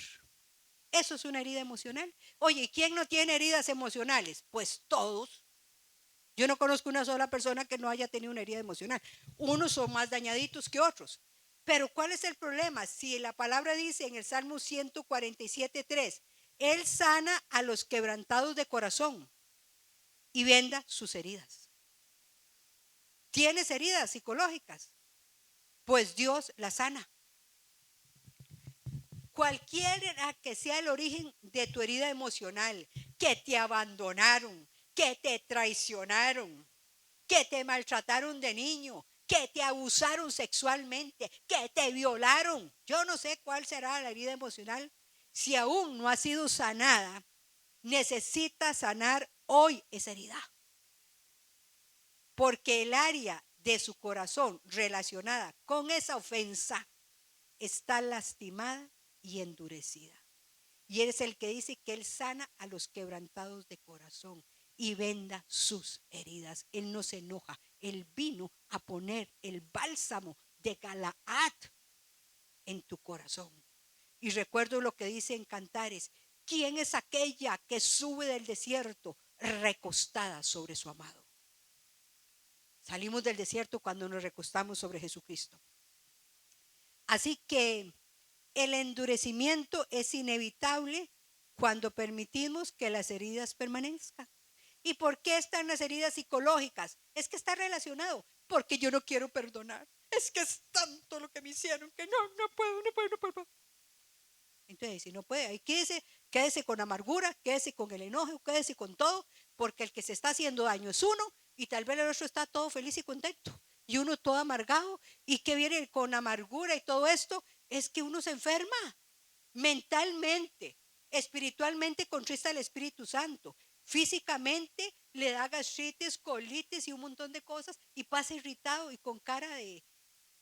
Eso es una herida emocional. Oye, ¿quién no tiene heridas emocionales? Pues todos. Yo no conozco una sola persona que no haya tenido una herida emocional. Unos son más dañaditos que otros. Pero ¿cuál es el problema? Si la palabra dice en el Salmo 147:3, Él sana a los quebrantados de corazón y venda sus heridas. ¿Tienes heridas psicológicas? Pues Dios las sana. Cualquiera que sea el origen de tu herida emocional, que te abandonaron, que te traicionaron, que te maltrataron de niño, que te abusaron sexualmente, que te violaron. Yo no sé cuál será la herida emocional. Si aún no ha sido sanada, necesita sanar hoy esa herida. porque el área de su corazón relacionada con esa ofensa está lastimada y endurecida. Y Él es el que dice que Él sana a los quebrantados de corazón y venda sus heridas. Él no se enoja. Él vino a poner el bálsamo de Galaad en tu corazón. Y recuerdo lo que dice en Cantares: ¿quién es aquella que sube del desierto recostada sobre su amado? Salimos del desierto cuando nos recostamos sobre Jesucristo. Así que el endurecimiento es inevitable cuando permitimos que las heridas permanezcan. ¿Y por qué están las heridas psicológicas? Es que está relacionado, porque yo no quiero perdonar. Es que es tanto lo que me hicieron que no puedo. Entonces, si no puede, ahí quédese con amargura, quédese con el enojo, quédese con todo, porque el que se está haciendo daño es uno y tal vez el otro está todo feliz y contento. Y uno todo amargado. ¿Y qué viene con amargura y todo esto? Es que uno se enferma mentalmente, espiritualmente contrista el Espíritu Santo, físicamente le da gastritis, colitis y un montón de cosas y pasa irritado y con cara de,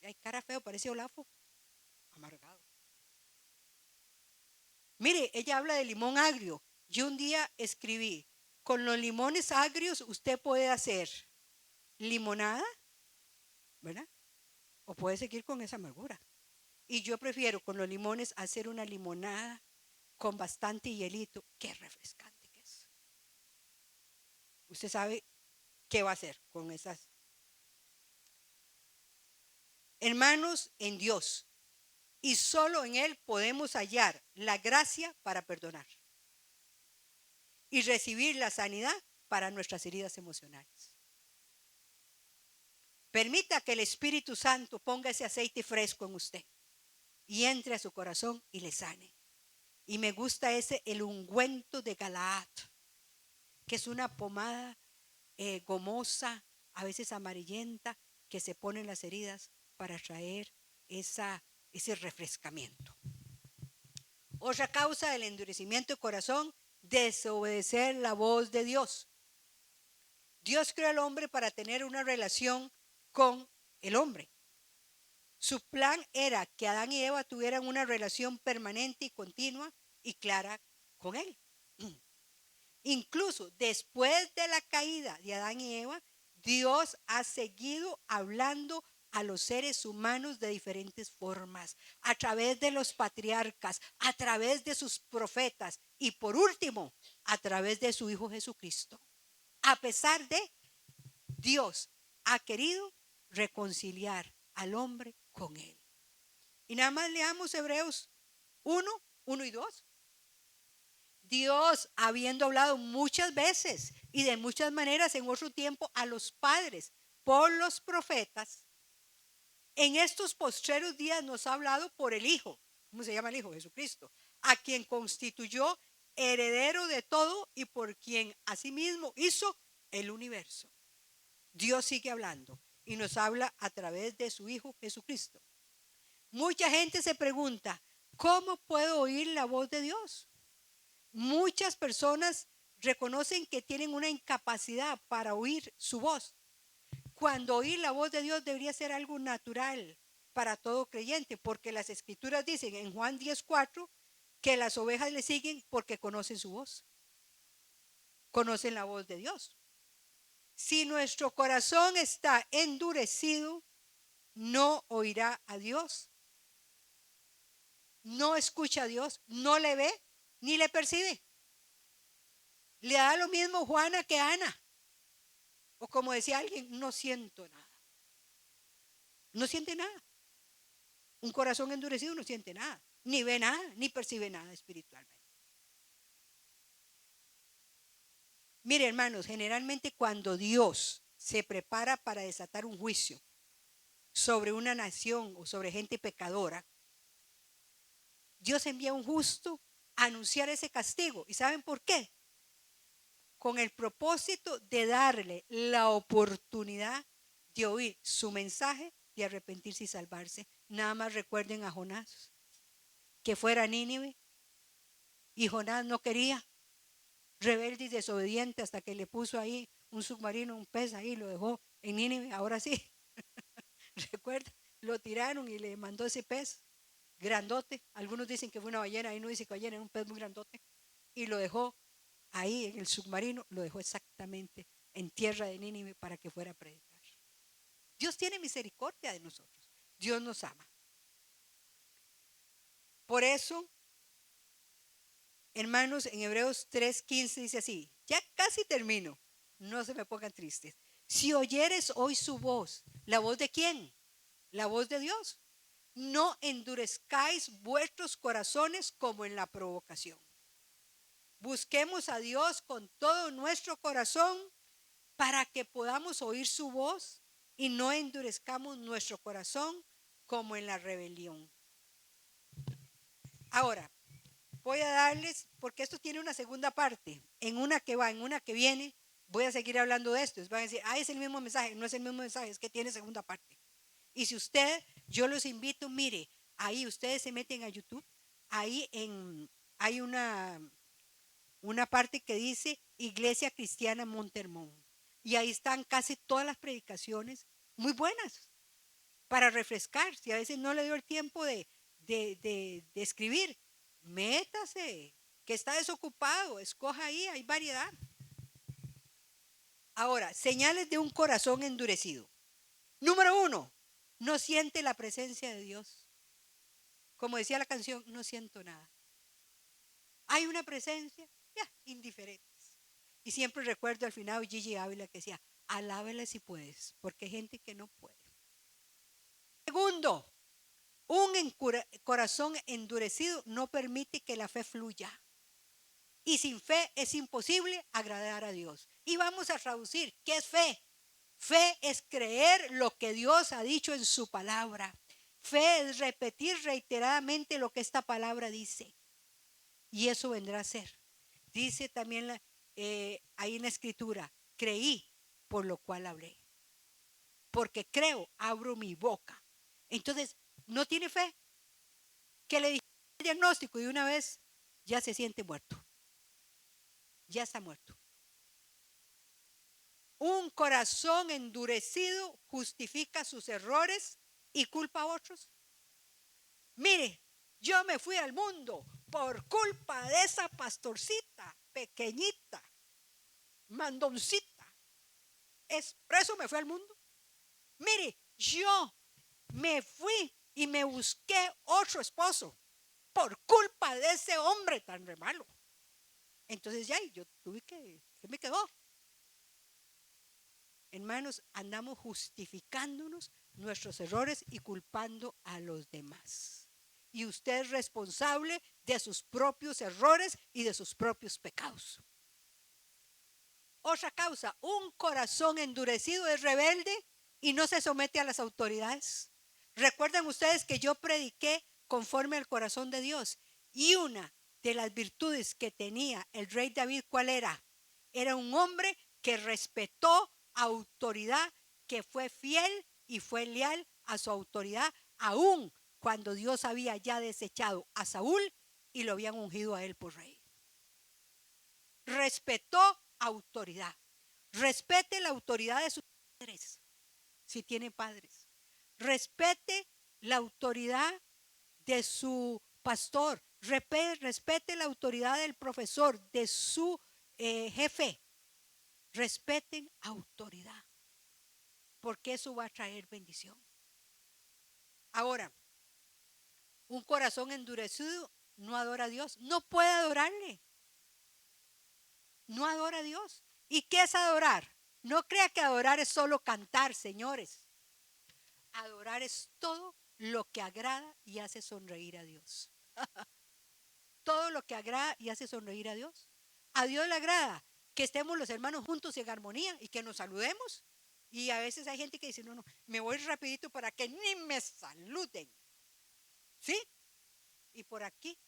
ay, cara feo, parece Olafo, amargado. Mire, ella habla de limón agrio. Yo un día escribí: con los limones agrios usted puede hacer limonada, ¿verdad? O puede seguir con esa amargura. Y yo prefiero con los limones hacer una limonada con bastante hielito. Qué refrescante que es. Usted sabe qué va a hacer con esas. Hermanos en Dios, y solo en Él podemos hallar la gracia para perdonar y recibir la sanidad para nuestras heridas emocionales. Permita que el Espíritu Santo ponga ese aceite fresco en usted y entre a su corazón y le sane. Y me gusta el ungüento de Galaad, que es una pomada gomosa, a veces amarillenta, que se pone en las heridas para traer ese refrescamiento. Otra causa del endurecimiento de corazón: desobedecer la voz de Dios. Dios creó al hombre para tener una relación con el hombre. Su plan era que Adán y Eva tuvieran una relación permanente y continua y clara con él. Incluso después de la caída de Adán y Eva, Dios ha seguido hablando a los seres humanos de diferentes formas, a través de los patriarcas, a través de sus profetas y por último, a través de su Hijo Jesucristo. A pesar de, Dios ha querido reconciliar al hombre con él. Y nada más leamos Hebreos 1 y 2. Dios, habiendo hablado muchas veces y de muchas maneras en otro tiempo a los padres por los profetas, en estos postreros días nos ha hablado por el Hijo. ¿Cómo se llama el Hijo? Jesucristo, a quien constituyó heredero de todo y por quien asimismo hizo el universo. Dios sigue hablando y nos habla a través de su Hijo Jesucristo. Mucha gente se pregunta: ¿cómo puedo oír la voz de Dios? Muchas personas reconocen que tienen una incapacidad para oír su voz, cuando oír la voz de Dios debería ser algo natural para todo creyente, porque las escrituras dicen en Juan 10:4 que las ovejas le siguen porque conocen su voz, conocen la voz de Dios. Si nuestro corazón está endurecido, no oirá a Dios, no escucha a Dios, no le ve ni le percibe. Le da lo mismo Juana que Ana. O como decía alguien: no siento nada. No siente nada. Un corazón endurecido no siente nada, ni ve nada, ni percibe nada espiritualmente. Mire, hermanos, generalmente cuando Dios se prepara para desatar un juicio sobre una nación o sobre gente pecadora, Dios envía un justo a anunciar ese castigo. ¿Y saben por qué? Con el propósito de darle la oportunidad de oír su mensaje, de arrepentirse y salvarse. Nada más recuerden a Jonás, que fuera a Nínive, y Jonás no quería, rebelde y desobediente, hasta que le puso ahí un submarino, un pez ahí, lo dejó en Nínive, ahora sí. Recuerda, lo tiraron y le mandó ese pez grandote. Algunos dicen que fue una ballena, ahí no dice que ballena, era un pez muy grandote. Y lo dejó ahí en el submarino, lo dejó exactamente en tierra de Nínive para que fuera a predicar. Dios tiene misericordia de nosotros. Dios nos ama. Por eso, hermanos, en Hebreos 3:15 dice así, ya casi termino, no se me pongan tristes. Si oyeres hoy su voz, ¿la voz de quién? La voz de Dios. No endurezcáis vuestros corazones como en la provocación. Busquemos a Dios con todo nuestro corazón para que podamos oír su voz y no endurezcamos nuestro corazón como en la rebelión. Ahora, voy a darles, porque esto tiene una segunda parte, en una que va, en una que viene, voy a seguir hablando de esto. Van a decir, es el mismo mensaje. No es el mismo mensaje, es que tiene segunda parte. Y si usted, yo los invito, mire, ahí ustedes se meten a YouTube, ahí hay una parte que dice Iglesia Cristiana Montermont. Y ahí están casi todas las predicaciones muy buenas para refrescar. Si a veces no le dio el tiempo de escribir, métase, que está desocupado, escoja ahí, hay variedad. Ahora, señales de un corazón endurecido. Número 1, no siente la presencia de Dios. Como decía la canción, no siento nada. Hay una presencia, ya, indiferentes. Y siempre recuerdo al final Gigi Ávila que decía, alábele si puedes, porque hay gente que no puede. Segundo, un corazón endurecido no permite que la fe fluya. Y sin fe es imposible agradar a Dios. Y vamos a traducir, ¿qué es fe? Fe es creer lo que Dios ha dicho en su palabra. Fe es repetir reiteradamente lo que esta palabra dice. Y eso vendrá a ser. Dice también ahí en la escritura, creí, por lo cual hablé. Porque creo, abro mi boca. Entonces, no tiene fe. Que le dije el diagnóstico y de una vez ya se siente muerto. Ya está muerto. Un corazón endurecido justifica sus errores y culpa a otros. Mire, yo me fui al mundo por culpa de esa pastorcita pequeñita, mandoncita. Por eso me fui al mundo. Mire, yo me fui y me busqué otro esposo por culpa de ese hombre tan re malo. Entonces ya, yo tuve que, ¿qué me quedó? Hermanos, andamos justificándonos nuestros errores y culpando a los demás. Y usted es responsable de sus propios errores y de sus propios pecados. Otra causa, un corazón endurecido es rebelde y no se somete a las autoridades. Recuerden ustedes que yo prediqué conforme al corazón de Dios. Y una de las virtudes que tenía el rey David, ¿cuál era? Era un hombre que respetó autoridad, que fue fiel y fue leal a su autoridad, aun cuando Dios había ya desechado a Saúl y lo habían ungido a él por rey. Respetó autoridad. Respete la autoridad de sus padres, si tiene padres. Respete la autoridad de su pastor. Respete la autoridad del profesor, de su jefe. Respeten autoridad, porque eso va a traer bendición. Ahora, un corazón endurecido no adora a Dios, no puede adorarle. No adora a Dios. ¿Y qué es adorar? No crea que adorar es solo cantar, señores. Adorar es todo lo que agrada y hace sonreír a Dios. Todo lo que agrada y hace sonreír a Dios. A Dios le agrada que estemos los hermanos juntos en armonía y que nos saludemos. Y a veces hay gente que dice, no, me voy rapidito para que ni me saluden. ¿Sí? Y por aquí,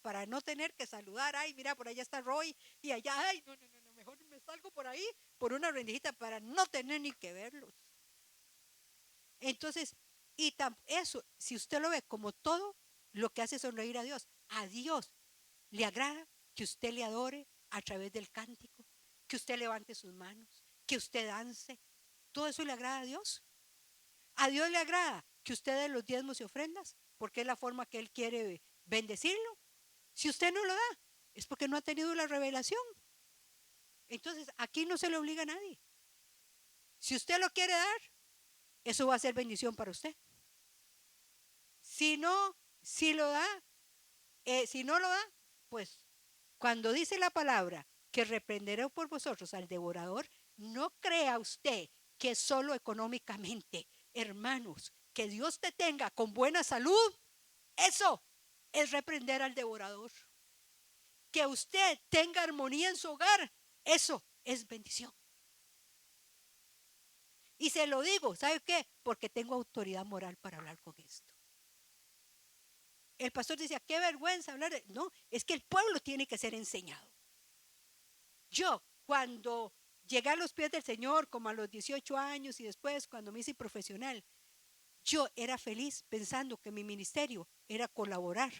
para no tener que saludar, ay, mira, por allá está Roy y allá, ay, no, mejor me salgo por ahí por una rendijita para no tener ni que verlos. Entonces, eso, si usted lo ve como todo lo que hace sonreír a Dios le agrada que usted le adore a través del cántico, que usted levante sus manos, que usted dance. ¿Todo eso le agrada a Dios? ¿A Dios le agrada que usted dé los diezmos y ofrendas? Porque es la forma que Él quiere bendecirlo. Si usted no lo da, es porque no ha tenido la revelación. Entonces, aquí no se le obliga a nadie. Si usted lo quiere dar, eso va a ser bendición para usted. Si no, si lo da, si no lo da, pues cuando dice la palabra que reprenderé por vosotros al devorador, no crea usted que solo económicamente, hermanos, que Dios te tenga con buena salud, eso es reprender al devorador. Que usted tenga armonía en su hogar, eso es bendición. Y se lo digo, ¿sabe qué? Porque tengo autoridad moral para hablar con esto. El pastor decía, qué vergüenza hablar de... No, es que el pueblo tiene que ser enseñado. Yo, cuando llegué a los pies del Señor, como a los 18 años y después cuando me hice profesional, yo era feliz pensando que mi ministerio era colaborar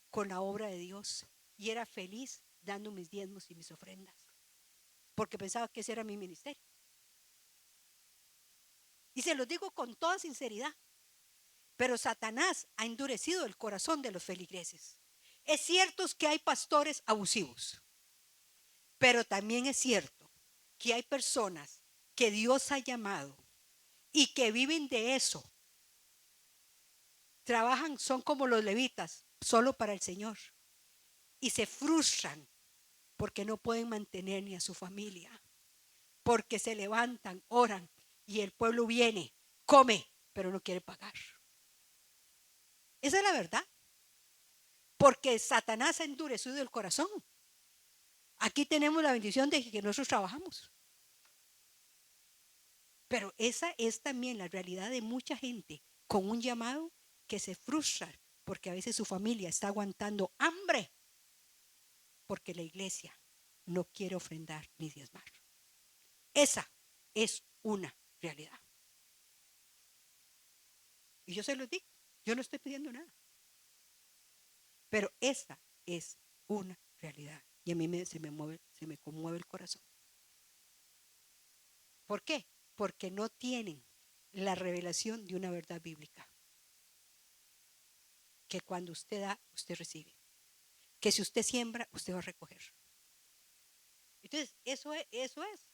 con la obra de Dios. Y era feliz dando mis diezmos y mis ofrendas. Porque pensaba que ese era mi ministerio. Y se los digo con toda sinceridad. Pero Satanás ha endurecido el corazón de los feligreses. Es cierto que hay pastores abusivos, pero también es cierto que hay personas que Dios ha llamado y que viven de eso. Trabajan, son como los levitas, solo para el Señor. Y se frustran porque no pueden mantener ni a su familia. Porque se levantan, oran y el pueblo viene, come, pero no quiere pagar. Esa es la verdad. Porque Satanás ha endurecido el corazón. Aquí tenemos la bendición de que nosotros trabajamos. Pero esa es también la realidad de mucha gente con un llamado que se frustra porque a veces su familia está aguantando hambre porque la iglesia no quiere ofrendar ni diezmar. Esa es una realidad. Y yo se lo digo, yo no estoy pidiendo nada. Pero esa es una realidad. Y a mí se me conmueve el corazón. ¿Por qué? Porque no tienen la revelación de una verdad bíblica. Que cuando usted da, usted recibe. Que si usted siembra, usted va a recoger. Entonces, eso es.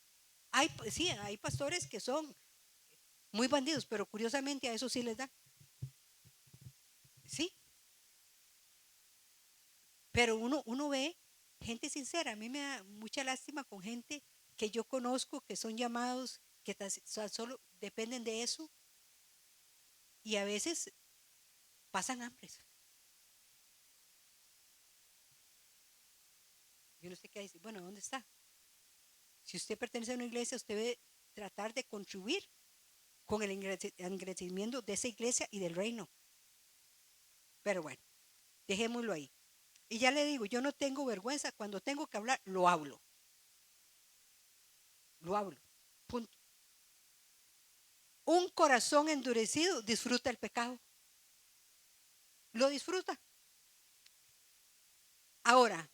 Sí, hay pastores que son muy bandidos, pero curiosamente a eso sí les dan. Sí. Pero uno ve gente sincera. A mí me da mucha lástima con gente que yo conozco que son llamados, que solo dependen de eso y a veces pasan hambres. Yo no sé qué decir. Bueno, ¿dónde está? Si usted pertenece a una iglesia, usted debe tratar de contribuir con el engrandecimiento de esa iglesia y del reino. Pero bueno, dejémoslo ahí. Y ya le digo, yo no tengo vergüenza. Cuando tengo que hablar, lo hablo. Lo hablo. Punto. Un corazón endurecido disfruta el pecado. Lo disfruta. Ahora,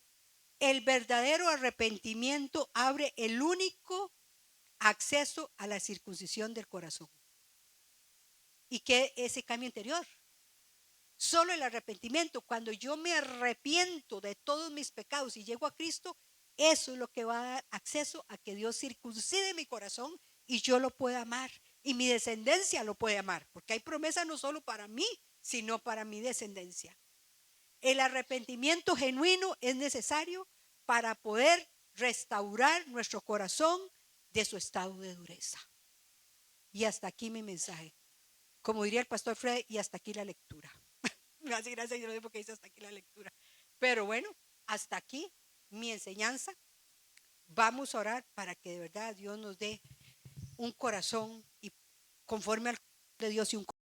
el verdadero arrepentimiento abre el único acceso a la circuncisión del corazón. ¿Y qué es ese cambio interior? Solo el arrepentimiento, cuando yo me arrepiento de todos mis pecados y llego a Cristo, eso es lo que va a dar acceso a que Dios circuncide mi corazón y yo lo pueda amar y mi descendencia lo puede amar, porque hay promesa no solo para mí, sino para mi descendencia. El arrepentimiento genuino es necesario para poder restaurar nuestro corazón de su estado de dureza. Y hasta aquí mi mensaje. Como diría el pastor Fred, y hasta aquí la lectura. Me hace gracia, yo no sé por qué dice hasta aquí la lectura. Pero bueno, hasta aquí mi enseñanza. Vamos a orar para que de verdad Dios nos dé un corazón y conforme al de Dios y un